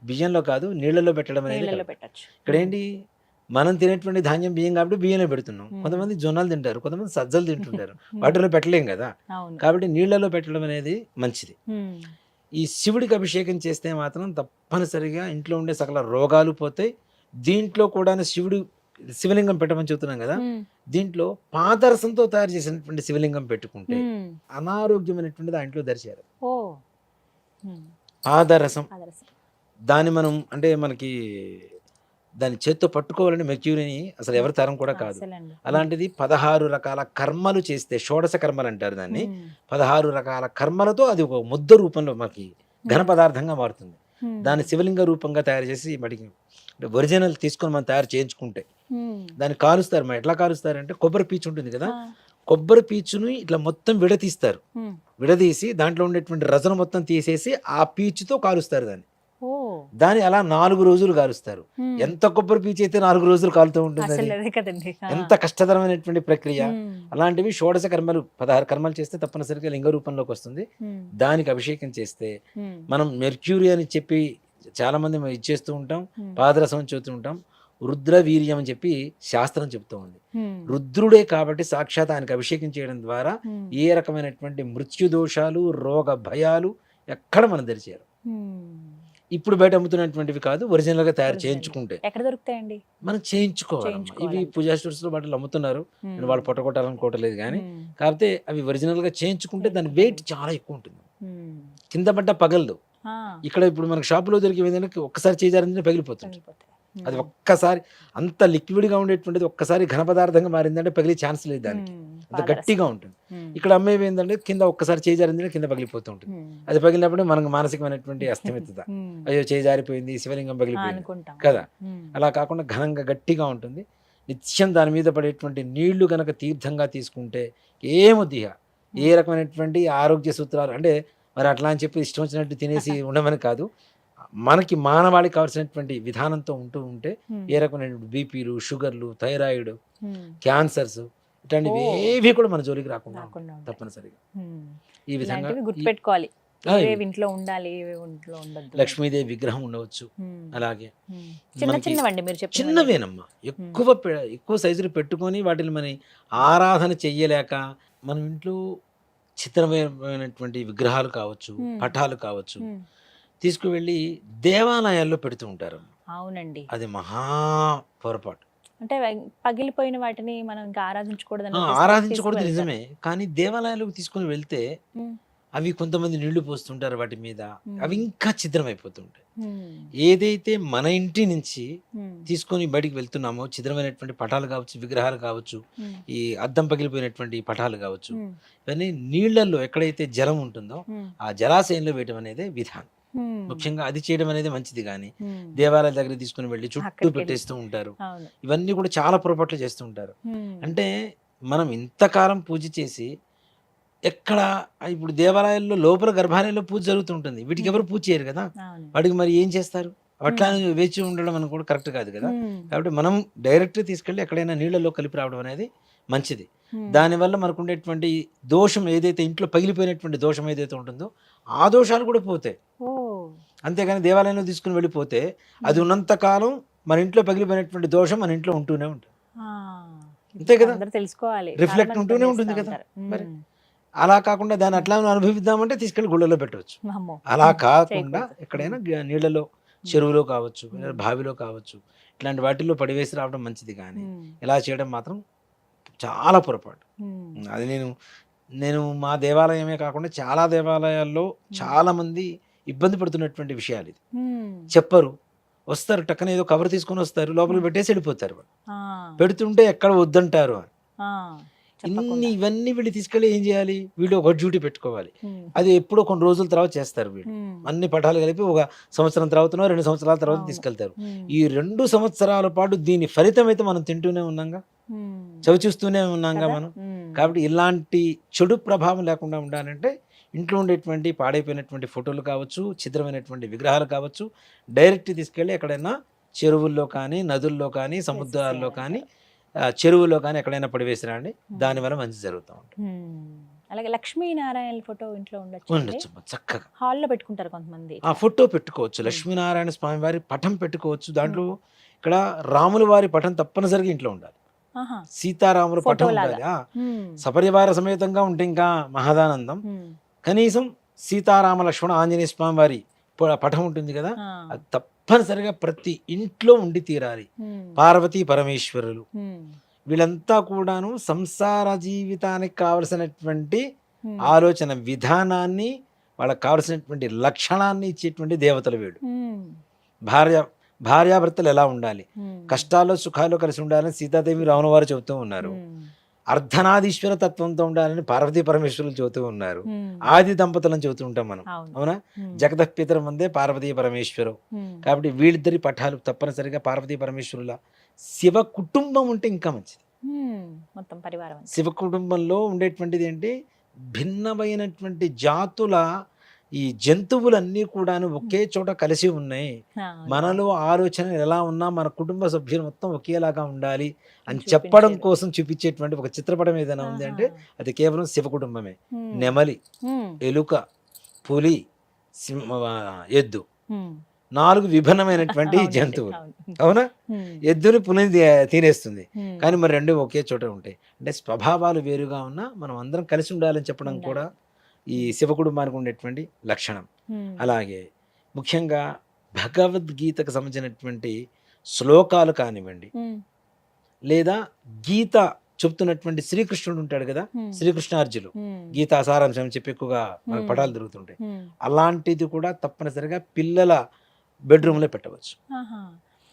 బియ్యంలో కాదు నీళ్ళలో పెట్టడం అనేది. ఇక్కడ ఏంటి, మనం తినేటువంటి ధాన్యం బియ్యం కాబట్టి బియ్యంలో పెడుతున్నాం. కొంతమంది జొన్నలు తింటారు, కొంతమంది సజ్జలు తింటుంటారు, వాటిలో పెట్టలేం కదా, కాబట్టి నీళ్ళలో పెట్టడం అనేది మంచిది. ఈ శివుడికి అభిషేకం చేస్తే మాత్రం తప్పనిసరిగా ఇంట్లో ఉండే సకల రోగాలు పోతాయి. దీంట్లో కూడా శివలింగం పెట్టమని చెబుతున్నాం కదా, దీంట్లో పాదరసంతో తయారు చేసినటువంటి శివలింగం పెట్టుకుంటే అనారోగ్యమైనటువంటిది ఆ ఇంట్లో దరిచేరు. పాదరసం దాన్ని మనం అంటే మనకి దాని చేత్తో పట్టుకోవాలని మెర్క్యూరీని అసలు ఎవరి తరం కూడా కాదు. అలాంటిది 16 రకాల కర్మలు చేస్తే, షోడశ కర్మలు అంటారు దాన్ని, 16 రకాల కర్మలతో అది ఒక ముద్ద రూపంలో మనకి ఘన పదార్థంగా మారుతుంది. దాన్ని శివలింగ రూపంగా తయారు చేసి మడికి ఒరిజినల్ తీసుకొని మనం తయారు చేయించుకుంటే దాన్ని కాలుస్తారు. మనం ఎట్లా కాలుస్తారంటే కొబ్బరి పీచు ఉంటుంది కదా, కొబ్బరి పీచుని ఇట్లా మొత్తం విడదీస్తారు, విడదీసి దాంట్లో ఉండేటువంటి రసన మొత్తం తీసేసి ఆ పీచుతో కాలుస్తారు దాన్ని అలా 4 రోజులు కాలుస్తారు. ఎంత కొబ్బరి పీచు అయితే 4 రోజులు కాలుతూ ఉంటుంది, ఎంత కష్టతరమైనటువంటి ప్రక్రియ. అలాంటివి షోడశ కర్మలు 16 కర్మలు చేస్తే తప్పనిసరిగా లింగ రూపంలోకి వస్తుంది. దానికి అభిషేకం చేస్తే మనం మెర్క్యూరీ అని చెప్పి చాలా మంది ఇచ్చేస్తూ ఉంటాం, పాదరసం చెబుతూ ఉంటాం. రుద్ర వీర్యం అని చెప్పి శాస్త్రం చెప్తూ ఉంది. రుద్రుడే కాబట్టి సాక్షాత్ ఆయనకు అభిషేకం చేయడం ద్వారా ఏ రకమైనటువంటి మృత్యు దోషాలు, రోగ భయాలు ఎక్కడ మనం దరిచేయరు. ఇప్పుడు బయట అమ్ముతున్నటువంటివి కాదు, ఒరిజినల్ గా తయారు చేయించుకుంటే. ఎక్కడ దొరుకుతాయండి? మనం చేయించుకోవాలి. ఇవి పూజా స్టోర్స్ లో వాటిలో అమ్ముతున్నారు, వాళ్ళు పొట్టగొట్టాలనుకోవట్లేదు కానీ, కాకపోతే అవి ఒరిజినల్ గా చేయించుకుంటే దాని వెయిట్ చాలా ఎక్కువ ఉంటుంది. కింద పడ్డ పగలదు. ఇక్కడ ఇప్పుడు మనకు షాపులో దొరికేవి ఏంటంటే ఒక్కసారి చేజారిందంటే పగిలిపోతుంది. అది ఒక్కసారి అంత లిక్విడ్గా ఉండేటువంటిది ఒక్కసారి ఘన పదార్థంగా మారిందంటే పగిలే ఛాన్స్ లేదు దానికి, అంత గట్టిగా ఉంటుంది. ఇక్కడ అమ్మేవి ఏంటంటే కింద ఒక్కసారి చేజారిందంటే కింద పగిలిపోతూ ఉంటుంది. అది పగిలినప్పుడు మనకు మానసికమైనటువంటి అస్థిమితత, అయ్యో చేజారిపోయింది, శివలింగం పగిలిపోయింది కదా. అలా కాకుండా ఘనంగా గట్టిగా ఉంటుంది. నిత్యం దాని మీద పడేటువంటి నీళ్లు గనక తీర్థంగా తీసుకుంటే ఏమొద్దిహ ఏ రకమైనటువంటి ఆరోగ్య సూత్రాలు అంటే మరి అట్లా అని చెప్పి ఇష్టం వచ్చినట్టు తినేసి ఉండమని కాదు, మనకి మానవాళికి కావాల్సినటువంటి విధానంతో ఉంటూ ఉంటే ఏ రకమైనటువంటి బీపీలు, షుగర్లు, థైరాయిడ్, క్యాన్సర్స్ ఇట్లాంటివి ఏవి కూడా మన జోలికి రాకుండా తప్పనిసరిగా ఈ విధంగా గుర్తుపెట్టుకోవాలి. ఇంట్లో ఉండాలి, ఇంట్లో ఉండదు. లక్ష్మీదేవి విగ్రహం ఉండవచ్చు. అలాగే చిన్నవండి చిన్నవేనమ్మా, ఎక్కువ సైజులు పెట్టుకొని వాటిని మన ఆరాధన చెయ్యలేక మనం ఇంట్లో చిత్రమైనటువంటి విగ్రహాలు కావచ్చు, పటాలు కావచ్చు తీసుకువెళ్ళి దేవాలయాల్లో పెడుతూ ఉంటారు. అవునండి, అది మహా పొరపాటు. అంటే పగిలిపోయిన వాటిని మనం ఇంకా ఆరాధించకూడదు నిజమే, కానీ దేవాలయాలకు తీసుకుని వెళ్తే అవి కొంతమంది నీళ్లు పోస్తుంటారు వాటి మీద, అవి ఇంకా ఛిద్రమైపోతుంటాయి. ఏదైతే మన ఇంటి నుంచి తీసుకొని బయటికి వెళ్తున్నామో ఛిద్రమైనటువంటి పటాలు కావచ్చు, విగ్రహాలు కావచ్చు, ఈ అద్దం పగిలిపోయినటువంటి పటాలు కావచ్చు, ఇవన్నీ నీళ్లలో ఎక్కడైతే జలం ఉంటుందో ఆ జలాశయంలో వేయటం అనేది విధానం. ముఖ్యంగా అది చేయడం అనేది మంచిది, కానీ దేవాలయాల దగ్గర తీసుకుని వెళ్ళి చుట్టూ పెట్టేస్తూ ఉంటారు. ఇవన్నీ కూడా చాలా పొరపాట్లు చేస్తూ ఉంటారు. అంటే మనం ఇంతకాలం పూజ చేసి ఎక్కడ ఇప్పుడు దేవాలయాల్లో లోపల గర్భాలయంలో పూజ జరుగుతుంటుంది, వీటికి ఎవరు పూజ చేయరు కదా, వాటికి మరి ఏం చేస్తారు? అట్లా వేచి ఉండడం అని కూడా కరెక్ట్ కాదు కదా. కాబట్టి మనం డైరెక్ట్ తీసుకెళ్ళి ఎక్కడైనా నీళ్ళలో కలిపి రావడం అనేది మంచిది. దానివల్ల మనకు ఉండేటువంటి దోషం ఏదైతే ఇంట్లో పగిలిపోయినటువంటి దోషం ఏదైతే ఉంటుందో ఆ దోషాలు కూడా పోతాయి. అంతేగాని దేవాలయంలో తీసుకుని వెళ్ళిపోతే అది ఉన్నంత కాలం మన ఇంట్లో పగిలిపోయినటువంటి దోషం మన ఇంట్లో ఉంటూనే ఉంటుంది. అంతే కదా, తెలుసుకోవాలి, రిఫ్లెక్ట్ ఉంటూనే ఉంటుంది కదా. మరి అలా కాకుండా దాన్ని అట్లా అనుభవిద్దామంటే తీసుకెళ్లి గుళ్ళలో పెట్టవచ్చు. అలా కాకుండా ఎక్కడైనా నీళ్ళలో, చెరువులో కావచ్చు, బావిలో కావచ్చు, ఇట్లాంటి వాటిల్లో పడివేసి రావడం మంచిది, కానీ ఇలా చేయడం మాత్రం చాలా పొరపాటు. అది నేను మా దేవాలయమే కాకుండా చాలా దేవాలయాల్లో చాలా మంది ఇబ్బంది పడుతున్నటువంటి విషయాలు. ఇది చెప్పరు, వస్తారు టక్కన ఏదో కవర్ తీసుకొని వస్తారు, లోపలికి పెట్టేసి వెళ్ళిపోతారు. పెడుతుంటే ఎక్కడ వద్దంటారు అని ఇవన్నీ వీళ్ళు తీసుకెళ్ళి ఏం చేయాలి, వీళ్ళు ఒక డ్యూటీ పెట్టుకోవాలి. అది ఎప్పుడో కొన్ని రోజుల తర్వాత చేస్తారు వీళ్ళు. అన్ని పటాలు కలిపి ఒక సంవత్సరం తర్వాత 2 సంవత్సరాల తర్వాత తీసుకెళ్తారు. ఈ 2 సంవత్సరాల పాటు దీని ఫలితం అయితే మనం తింటూనే ఉన్నాంగా, చవిచూస్తూనే ఉన్నాంగా మనం. కాబట్టి ఇలాంటి చెడు ప్రభావం లేకుండా ఉండాలంటే ఇంట్లో ఉండేటువంటి పాడైపోయినటువంటి ఫోటోలు కావచ్చు, ఛిద్రమైనటువంటి విగ్రహాలు కావచ్చు, డైరెక్ట్ తీసుకెళ్ళి ఎక్కడైనా చెరువుల్లో కానీ, నదుల్లో కానీ, సముద్రాల్లో కానీ, చెరువులో కానీ ఎక్కడైనా పడివేసినా అండి, దానివల్ల మంచి జరుగుతూ ఉంటుంది. అలాగే లక్ష్మీనారాయణ ఫోటో ఇంట్లో ఉండొచ్చు, చక్కగా హాల్లో పెట్టుకుంటారు కొంతమంది. ఆ ఫోటో పెట్టుకోవచ్చు, లక్ష్మీనారాయణ స్వామి వారి పటం పెట్టుకోవచ్చు. దాంట్లో ఇక్కడ రాముల వారి పటం తప్పనిసరిగా ఇంట్లో ఉండాలి, సీతారాముల పటం ఉండాలి. సపరివార సమేతంగా ఉంటే ఇంకా మహదానందం. కనీసం సీతారామ లక్ష్మణ ఆంజనేయ స్వామి వారి పటం ఉంటుంది కదా, అది తప్పనిసరిగా ప్రతి ఇంట్లో ఉండి తీరాలి. పార్వతీ పరమేశ్వరులు వీళ్ళంతా కూడాను సంసార జీవితానికి కావలసినటువంటి ఆలోచన విధానాన్ని, వాళ్ళకి కావలసినటువంటి లక్షణాన్ని ఇచ్చేటువంటి దేవతలు వీడు. భార్యాభర్తలు ఎలా ఉండాలి, కష్టాల్లో సుఖాల్లో కలిసి ఉండాలని సీతాదేవి రావణ వారు చెబుతూ ఉన్నారు. అర్ధనాదీశ్వర తత్వంతో ఉండాలని పార్వతీ పరమేశ్వరులు చెబుతూ ఉన్నారు. ఆది దంపతులను చెబుతూ ఉంటాం మనం, అవునా? జగదః పితరం వందే పార్వతీ పరమేశ్వరు. కాబట్టి వీళ్ళిద్దరి పఠాలు తప్పనిసరిగా పార్వతీ పరమేశ్వరుల. శివ కుటుంబం ఉంటే ఇంకా మంచిది. మొత్తం పరివారం, శివ కుటుంబంలో ఉండేటువంటిది ఏంటి, భిన్నమైనటువంటి జాతుల ఈ జంతువులన్నీ కూడాను ఒకే చోట కలిసి ఉన్నాయి. మనలో ఆలోచన ఎలా ఉన్నా మన కుటుంబ సభ్యులు మొత్తం ఒకేలాగా ఉండాలి అని చెప్పడం కోసం చూపించేటువంటి ఒక చిత్రపటం ఏదైనా ఉంది అంటే అది కేవలం శివ కుటుంబమే. నెమలి, ఎలుక, పులి, ఎద్దు, 4 విభిన్నమైనటువంటి జంతువులు, అవునా? ఎద్దుని పులిని తినేస్తుంది, కానీ మరి 2 ఒకే చోట ఉంటాయి. అంటే స్వభావాలు వేరుగా ఉన్నా మనం అందరం కలిసి ఉండాలని చెప్పడం కూడా ఈ శివ కుటుంబానికి ఉండేటువంటి లక్షణం. అలాగే ముఖ్యంగా భగవద్గీతకు సంబంధించినటువంటి శ్లోకాలు కానివ్వండి, లేదా గీత చెప్తున్నటువంటి శ్రీకృష్ణుడు ఉంటాడు కదా, Hmm. శ్రీకృష్ణార్జులు Hmm. గీతా సారాంశం అని చెప్పి ఎక్కువగా మనకు Hmm. పటాలు తిరుగుతుంటాయి. Hmm. అలాంటిది కూడా తప్పనిసరిగా పిల్లల బెడ్రూమ్లో పెట్టవచ్చు. ఆహా.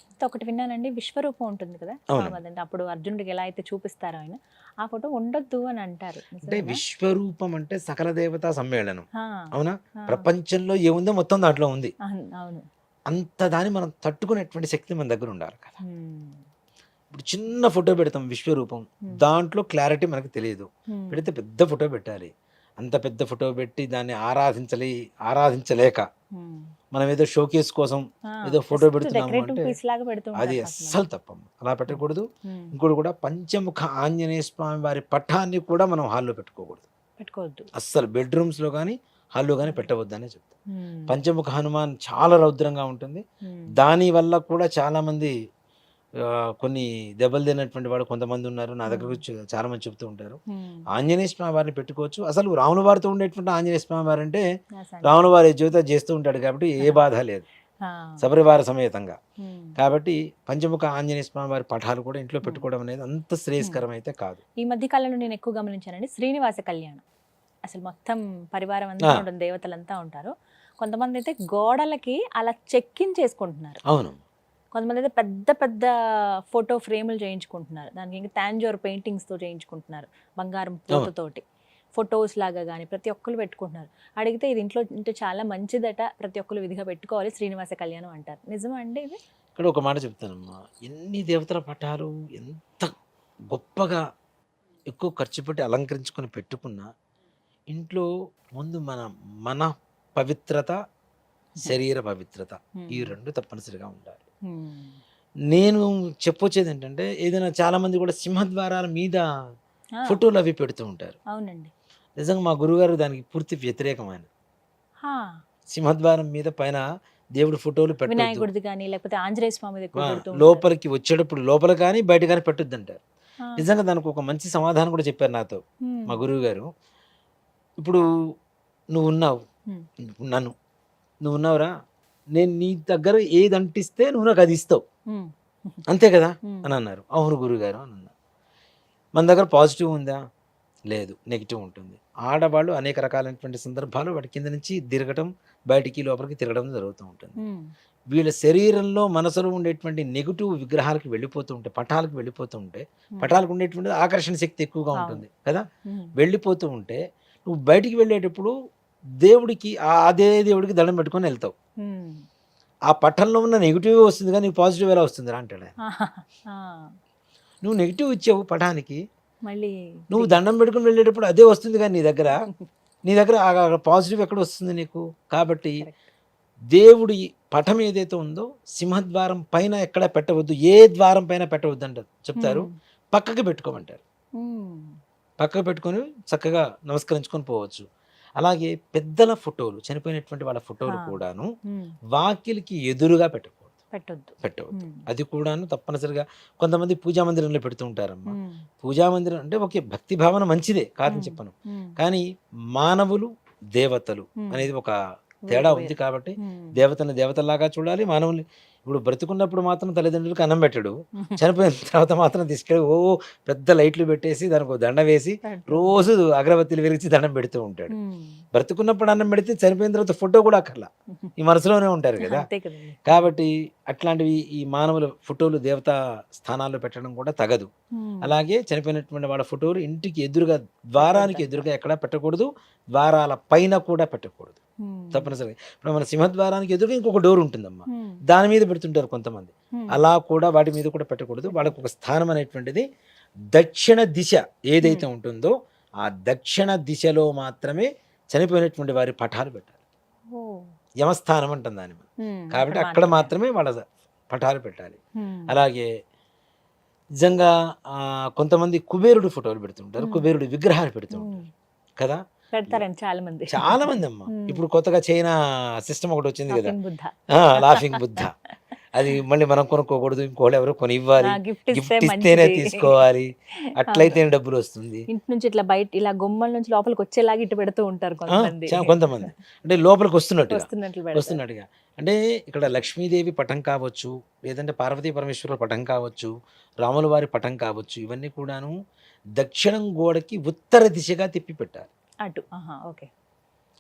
అయితే ఒకటి విన్నానండి, విశ్వరూపం ఉంటుంది కదా అవునండి. స్వామి, అదంటే అప్పుడు అర్జునుడికి ఎలా అయితే చూపిస్తారో ఆయన, ఆ ఫోటో ఉండొద్దు అని అంటారు. అంటే నిజమేనా? విశ్వరూపం అంటే సకల దేవతా సమ్మేళనం, ఆ, అవునా? ఆ. ప్రపంచంలో ఏముందో మొత్తం దాంట్లో ఉంది. అవును. అంత దాన్ని మనం తట్టుకునేటువంటి శక్తి మన దగ్గర ఉండాలి కదా. Hmm. ఇప్పుడు చిన్న ఫోటో పెడతాం విశ్వరూపం, Hmm. దాంట్లో క్లారిటీ మనకు తెలియదు. Hmm. పెడితే పెద్ద ఫోటో పెట్టాలి. అంత పెద్ద ఫోటో పెట్టి దాన్ని ఆరాధించలేక Hmm. మనం ఏదో షోకేస్ కోసం ఆ, ఏదో ఫోటో just పెడుతున్నాము decorative అంటే piece లాగా పెడుతూ అది ఉంటారు అస్సలు కొంతమంది. తప్పమ్మ. అలా పెట్టకూడదు. Hmm. ఇంకోటి కూడా పంచముఖ ఆంజనేయ స్వామి వారి పటాన్ని కూడా మనం హాల్లో పెట్టుకోకూడదు. పెట్టుకోవద్దు. అస్సలు బెడ్రూమ్స్లో కానీ హాల్లో కానీ పెట్టవద్దు అనే చెప్తాను. Hmm. పంచముఖ హనుమాన్ చాలా రౌద్రంగా ఉంటుంది. Hmm. దాని వల్ల కూడా చాలామంది కొన్ని దెబ్బలు తిన్నటువంటి వాడు కొంతమంది ఉన్నారు. నా దగ్గర వచ్చి చాలా మంది చెప్తూ ఉంటారు. Hmm. ఆంజనేయ స్వామి వారిని పెట్టుకోవచ్చు. అసలు రాముల వారితో ఉండేటువంటి ఆంజనేయ స్వామి వారు అంటే Yes అండి. రాముల వారి జీవితం చేస్తూ ఉంటాడు కాబట్టి ఏ బాధ లేదు, ఆ. సపరివార సమేతంగా. Hmm. కాబట్టి పంచముఖ ఆంజనేయ స్వామి వారి పటాలు కూడా ఇంట్లో పెట్టుకోవడం అనేది అంత శ్రేయస్కరం అయితే కాదు. ఈ మధ్య కాలంలో నేను ఎక్కువ గమనించానండి, శ్రీనివాస కళ్యాణం. అసలు మొత్తం పరివారం అంతా ఆ. ఉంటుంది, దేవతలంతా ఉంటారు. కొంతమంది అయితే గోడలకి అలా చెక్కించేసుకుంటున్నారు, అవును, కొంతమంది అయితే పెద్ద పెద్ద ఫోటో ఫ్రేములు చేయించుకుంటున్నారు, దానికి ఇంకా తాంజోర్ పెయింటింగ్స్తో చేయించుకుంటున్నారు, బంగారం పూతతోటి ఫొటోస్ లాగా కానీ ప్రతి ఒక్కరు పెట్టుకుంటున్నారు. అడిగితే ఇది ఇంట్లో ఇంటే చాలా మంచిదట, ప్రతి ఒక్కరు విధిగా పెట్టుకోవాలి శ్రీనివాస కళ్యాణం అంటారు. నిజమా అండి ఇది? ఇక్కడ ఒక మాట చెప్తానమ్మా, ఎన్ని దేవతల పటాలు ఎంత గొప్పగా ఎక్కువ ఖర్చు పెట్టి అలంకరించుకొని పెట్టుకున్నా ఇంట్లో ముందు మన పవిత్రత, శరీర పవిత్రత, ఈ రెండు తప్పనిసరిగా ఉండాలి. నేను చెప్పొచ్చేది ఏంటంటే, ఏదైనా చాలా మంది కూడా సింహద్వారాల మీద ఆ, ఫోటోలు అవి పెడుతూ ఉంటారు. అవునండి. నిజంగా మా గురుగారు దానికి పూర్తి వ్యతిరేకమైన, హా, సింహద్వారం మీద పైన దేవుడి ఫోటోలు పెట్టొద్దు, వినాయకుడిది కానీ లేకపోతే ఆంజనేయ స్వామిది ఎక్కువ పెడుతూ ఉంటారు. లోపలికి వచ్చేటప్పుడు లోపల కానీ బయట కానీ పెట్టొద్దు అంటారు. ఆ. నిజంగా దానికి ఒక మంచి సమాధానం కూడా చెప్పారు నాతో Hmm. మా గురువు గారు. ఇప్పుడు నువ్వు ఉన్నావు, Hmm. నువ్వు ఉన్నావురా, నేను నీ దగ్గర ఏది అంటిస్తే నువ్వు నాకు అది ఇస్తావు, Hmm. అంతే కదా Hmm. అని అన్నారు. అవును గురుగారు అని అన్నారు. మన దగ్గర పాజిటివ్ ఉందా? లేదు, నెగిటివ్ ఉంటుంది. ఆడవాళ్ళు అనేక రకాలైనటువంటి సందర్భాలు వాటి కింద నుంచి తిరగటం, బయటికి లోపలికి తిరగడం జరుగుతూ ఉంటుంది. Hmm. వీళ్ళ శరీరంలో మనసులో ఉండేటువంటి నెగిటివ్ విగ్రహాలకు వెళ్ళిపోతూ ఉంటే, పటాలకు వెళ్ళిపోతూ ఉంటే, పటాలకు ఉండేటువంటి ఆకర్షణ శక్తి ఎక్కువగా అవును. ఉంటుంది కదా, Hmm. వెళ్ళిపోతూ ఉంటే నువ్వు బయటికి వెళ్ళేటప్పుడు దేవుడికి అదే దేవుడికి దండం పెట్టుకొని వెళ్తావు. Hmm. ఆ పట్టణంలో ఉన్న నెగిటివ్ వస్తుంది కానీ నీకు పాజిటివ్ ఎలా వస్తుంది రా అంటాడు ఆయన. ఆ, నువ్వు నెగిటివ్ ఇచ్చావు పటానికి, మళ్ళీ నువ్వు దండం పెట్టుకుని వెళ్ళేటప్పుడు అదే వస్తుంది కానీ నీ దగ్గర పాజిటివ్ ఎక్కడ వస్తుంది నీకు? కాబట్టి Correct. దేవుడి పటం ఏదైతే ఉందో సింహద్వారం పైన ఎక్కడ పెట్టవద్దు, ఏ ద్వారం పైన పెట్టవద్దు అంటారు చెప్తారు. Hmm. పక్కకి పెట్టుకోమంటారు. Hmm. పక్కకు పెట్టుకొని చక్కగా నమస్కరించుకొని పోవచ్చు. అలాగే పెద్దల ఫోటోలు, చనిపోయినటువంటి వాళ్ళ ఫోటోలు ఆ. కూడాను Hmm. వాకిలికి ఎదురుగా పెట్టకూడదు. పెట్టొద్దు. Hmm. అది కూడాను తప్పనిసరిగా కొంతమంది పూజా మందిరంలో పెడుతూ ఉంటారమ్మా. Hmm. పూజా మందిరం అంటే ఒకే భక్తి భావన మంచిదే, కాదని Hmm. చెప్పను. Hmm. కానీ మానవులు దేవతలు Hmm. అనేది ఒక తేడా వేరు. ఉంది కాబట్టి Hmm. దేవతని దేవతల్లాగా చూడాలి. మానవుల్ని ఇప్పుడు బ్రతుకున్నప్పుడు మాత్రం తల్లిదండ్రులకు అన్నం పెట్టడు, చనిపోయిన తర్వాత మాత్రం తీసుకెళ్ళి పెద్ద లైట్లు పెట్టేసి దానికి ఒక దండ వేసి రోజు అగరబత్తిలు వెలిగించి దండం పెడుతూ ఉంటాడు. Hmm. బ్రతుకున్నప్పుడు అన్నం పెడితే చనిపోయిన తర్వాత ఫోటో కూడా అక్కర్లా, ఈ మనసులోనే ఉంటారు కదా. అంతే కదండి. కాబట్టి అట్లాంటివి ఈ మానవుల ఫోటోలు దేవతా స్థానాల్లో పెట్టడం కూడా తగదు. Hmm. అలాగే చనిపోయినటువంటి వాళ్ళ ఫోటోలు ఇంటికి ఎదురుగా, ద్వారానికి ఎదురుగా ఎక్కడా పెట్టకూడదు, ద్వారాల పైన కూడా పెట్టకూడదు Hmm. తప్పనిసరిగా. ఇప్పుడు మన సింహద్వారానికి ఎదురుగా ఇంకొక డోర్ ఉంటుందమ్మా, Hmm. దాని మీద పెడుతుంటారు కొంతమంది. Hmm. అలా కూడా వాటి మీద కూడా పెట్టకూడదు. వాళ్ళకు ఒక స్థానం అనేటువంటిది దక్షిణ దిశ ఏదైతే ఉంటుందో ఆ దక్షిణ దిశలో మాత్రమే చనిపోయినటువంటి వారి పటాలు పెట్టాలి. Oh. యమస్థానం అంటుంది దాన్ని మనం. Hmm. కాబట్టి అక్కడ మాత్రమే వాళ్ళ పటాలు పెట్టాలి. Hmm. అలాగే నిజంగా కొంతమంది కుబేరుడు ఫోటోలు పెడుతుంటారు, కుబేరుడు విగ్రహాలు పెడుతుంటారు కదా. పెడతారండి చాలా మంది. చాలా మంది అమ్మ. ఇప్పుడు కొత్తగా చైనా సిస్టమ్ ఒకటి వచ్చింది కదా, Laughing Buddha. లాఫింగ్ బుద్ధ. అది మళ్ళీ మనం కొనుక్కోకూడదు, ఇంకోళ్ళు ఎవరో కొని ఇవ్వాలి, గిఫ్ట్ ఇస్తే గిఫ్ట్ ఇస్తేనే మంచిది. తీసుకోవాలి, అవును. అట్లయితేనే డబ్బులు వస్తుంది. ఇంటి నుంచి ఇట్లా బయట ఇలా గుమ్మల నుంచి లోపలికి వచ్చేలాగా ఇటు పెడుతూ ఉంటారు కొంతమంది. కొంతమంది అంటే లోపలికి వస్తున్నట్టుగా వస్తున్నట్లు పెడతారు. వస్తున్నట్టుగా. అంటే ఇక్కడ లక్ష్మీదేవి పటం కావచ్చు, లేదంటే పార్వతీ పరమేశ్వరుల పటం కావచ్చు, రాముల వారి పటం కావచ్చు, ఇవన్నీ కూడాను దక్షిణం గోడకి ఉత్తర దిశగా తిప్పి పెట్టాలి. అటు. ఆహా, ఓకే.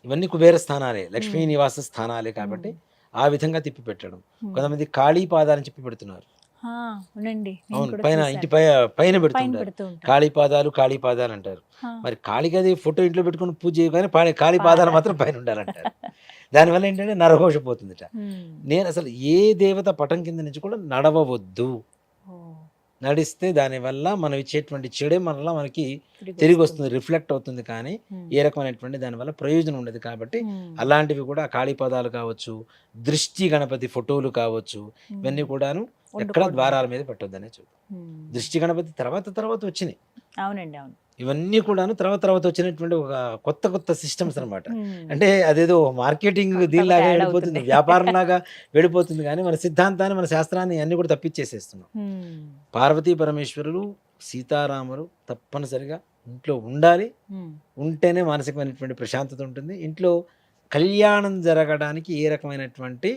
ఇవన్నీ కుబేర స్థానాలే, లక్ష్మీ మ్మ్. నివాస స్థానాలే కాబట్టి ఆ విధంగా తిప్పి పెట్టడం. మ్మ్. కొంతమంది కాళీ పాదాలని చెప్పి పెడుతున్నారు. ఆ, అవునండి, నేను అవును, కూడా పైన చూశాను. ఇంటి పైన పైన పెడుతుంటారు. పెడుతూ ఉంటారు. కాళీ పాదాలు అంటారు. ఆ, మరి కాళీకి అది ఫోటో ఇంట్లో పెట్టుకుని పూజ చేయగానే కాళీ పాదాలు పాదాలు. మాత్రం పైన ఉండాలంటారు. దానివల్ల ఏంటంటే నరఘోష పోతుందిట. మ్మ్. నేను అసలు ఏ దేవత పటం కింద నుంచి కూడా నడవవద్దు. ఓ, నడిస్తే దానివల్ల మనం ఇచ్చేటువంటి చెడే మనలో మనకి తిరిగి తిరిగి వస్తుంది. వస్తుంది, రిఫ్లెక్ట్ అవుతుంది, కానీ మ్మ్. ఏ రకమైనటువంటి దానివల్ల ప్రయోజనం ఉండదు. కాబట్టి మ్మ్. అలాంటివి కూడా కాళీపాదాలు కావచ్చు, దృష్టి గణపతి ఫోటోలు కావచ్చు, ఇవన్నీ మ్మ్. కూడాను ఎక్కడ వండుకోవడం. ద్వారాల మీద పెట్టొద్దనే చెప్పు. మ్మ్. దృష్టి గణపతి తర్వాత వచ్చినాయి. అవునండి, అవును. ఇవన్నీ కూడాను తర్వాత వచ్చినటువంటి ఒక కొత్త సిస్టమ్స్ అన్నమాట. మ్మ్. అంటే అదేదో మార్కెటింగ్ కొత్త దీనిలాగా యాడ్ వెళ్ళిపోతుంది, అవుతుంది. వ్యాపారంలాగా వెళ్ళిపోతుంది, కానీ మన సిద్ధాంతాన్ని, మన శాస్త్రాన్ని అన్ని కూడా తప్పించేసేస్తున్నాం. మ్మ్. పార్వతీ పరమేశ్వరులు, సీతారాములు తప్పనిసరిగా ఇంట్లో ఉండాలి. మ్మ్. ఉంటేనే మానసికమైనటువంటి ప్రశాంతత ఉంటుంది. ఇంట్లో కళ్యాణం జరగడానికి ఏ రకమైనటువంటి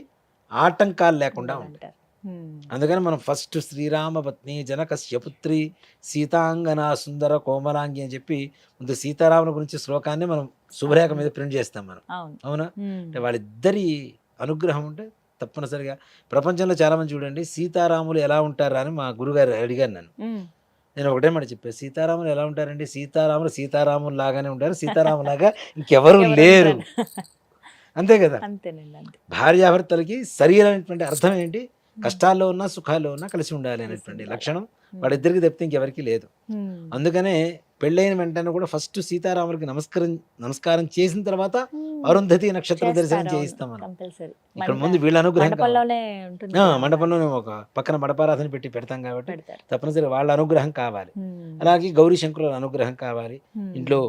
ఆటంకాలు లేకుండా ఉంటాయి. ఉండాలంటారు. మ్మ్. అందుకని మనం ఫస్ట్ శ్రీరామ పత్ని జనకస్య పుత్రి సీతాంగన సుందర కోమలాంగి అని చెప్పి ముందు సీతారాముల గురించి శ్లోకాన్ని మనం శుభరేఖ మీద ప్రింట్ చేస్తాం మనం. అవును. అవునా? మ్మ్. అంటే వాళ్ళిద్దరి అనుగ్రహం ఉంటే తప్పనిసరిగా ప్రపంచంలో చాలామంది చూడండి సీతారాములు ఎలా ఉంటారా అని మా గురుగారు అడిగారు నన్ను. మ్మ్. నేను ఒకటే మాట చెప్పాను, సీతారాములు ఎలా ఉంటారండి? సీతారాములు లాగానే ఉంటారు, సీతారాములాగా ఇంకెవరు ఎవరు లేరు. ఉంటారు? అంతే కదా. అంతేనండి, అంతే. భార్యాభర్తలకి సరైనటువంటి అర్థం ఏంటి? కష్టాల్లో ఉన్నా సుఖాల్లో ఉన్నా కలిసి ఉండాలి అనేటువంటి ఉండాలి. లక్షణం మ్మ్. వాళ్ళిద్దరికి తప్పితే ఇంకెవరికి లేదు. మ్మ్. అందుకనే పెళ్ళైన వెంటనే కూడా ఫస్ట్ సీతారాములకి నమస్కారం చేసిన తర్వాత మ్మ్. అరుంధతి నక్షత్ర దర్శనం చేస్తారు, చేయిస్తాం మనం. కంపల్సరీ. ఇక్కడ ముందు వీళ్ళ అనుగ్రహం కావాలి. మండపంలోనే ఉంటుంది ఆ, కదా. మండపంలోనే ఒక పక్కన మడపారాధన పెట్టి పెడతాం కాబట్టి పెడతారు. తప్పనిసరి వాళ్ళ అనుగ్రహం కావాలి. మ్మ్. అలాగే గౌరీ శంకరుల అనుగ్రహం కావాలి. మ్మ్. ఇంట్లో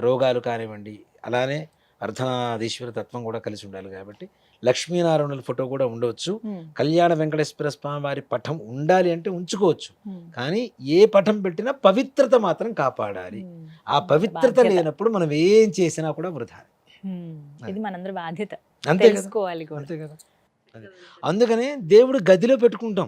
రోగాలు కానివ్వండి, అలానే అర్ధనారీశ్వర తత్వం కూడా కలిసి ఉండాలి. కాబట్టి లక్ష్మీనారాయణుల ఫోటో కూడా ఉండవచ్చు. మ్మ్. కళ్యాణ వెంకటేశ్వర స్వామి వారి పటం ఉండాలి అంటే ఉంచుకోవచ్చు, మ్మ్. కానీ ఏ పటం పెట్టినా పవిత్రత మాత్రం కాపాడాలి. మ్మ్. ఆ పవిత్రత బాధ్యత. లేనప్పుడు మనం ఏం చేసినా కూడా వృధా. మ్మ్. ఇది మనందరి బాధ్యత, అంతే కదా, తెలుసుకోవాలి కూడా. అంతే కదా. అదే. అందుకనే దేవుడు గదిలో పెట్టుకుంటాం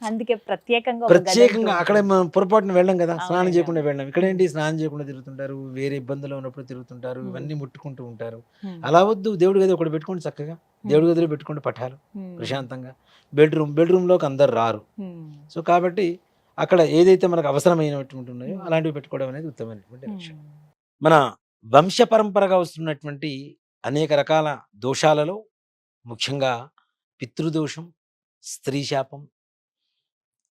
అందుకే ప్రత్యేకంగా ఒక గది ప్రత్యేకంగా. అంటూ అక్కడ ఉంటుంది. మనం పొరపాటున వెళ్ళం కదా, స్నానం అవునండి, చేయకుండా వెళ్ళాం. ఇక్కడ ఏంటి, స్నానం చేయకుండా తిరుగుతుంటారు, వేరే ఇబ్బందులు ఉన్నప్పుడు తిరుగుతుంటారు, ఇవన్నీ ముట్టుకుంటూ ఉంటారు. మ్మ్. అలా వద్దు, దేవుడి గది ఒకటి పెట్టుకోండి చక్కగా. దేవుడి గదిలో పెట్టుకోండి పఠాలు మ్మ్. ప్రశాంతంగా. బెడ్రూమ్లోకి అందరు రారు. మ్మ్. సో కాబట్టి అక్కడ ఏదైతే మనకు అవసరమైనటువంటి ఉన్నాయో అలాంటివి పెట్టుకోవడం అనేది ఉత్తమమైనటువంటి లక్ష్యం. మ్మ్. మన వంశ పరంపరగా వస్తున్నటువంటి అనేక రకాల దోషాలలో ముఖ్యంగా పితృదోషం, స్త్రీ శాపం,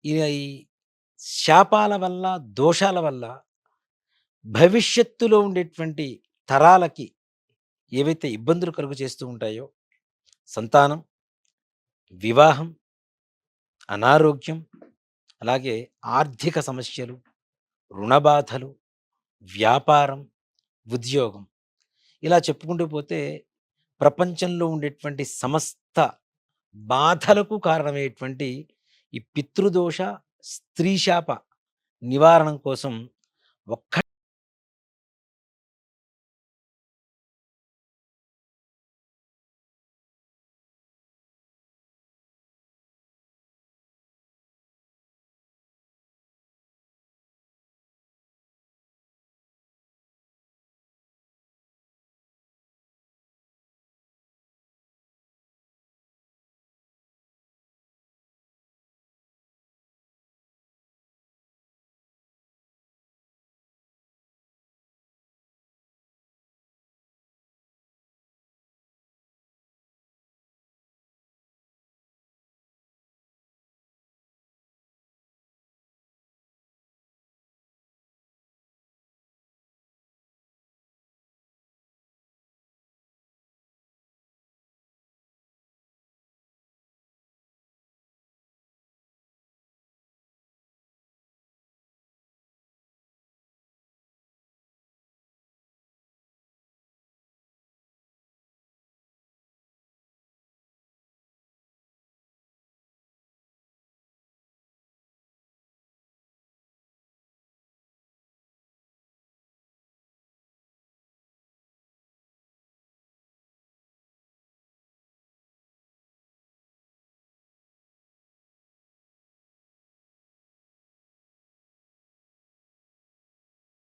ఈ శాపాల వల్ల, దోషాల వల్ల భవిష్యత్తులో ఉండేటువంటి తరాలకి ఏవైతే ఇబ్బందులు కలుగు చేస్తూ ఉంటాయో, సంతానం, వివాహం, అనారోగ్యం, అలాగే ఆర్థిక సమస్యలు, రుణబాధలు, వ్యాపారం, ఉద్యోగం, ఇలా చెప్పుకుంటూ పోతే ప్రపంచంలో ఉండేటువంటి సమస్త బాధలకు కారణమయ్యేటువంటి ఈ పితృదోష, స్త్రీ శాప నివారణం కోసం ఒక్క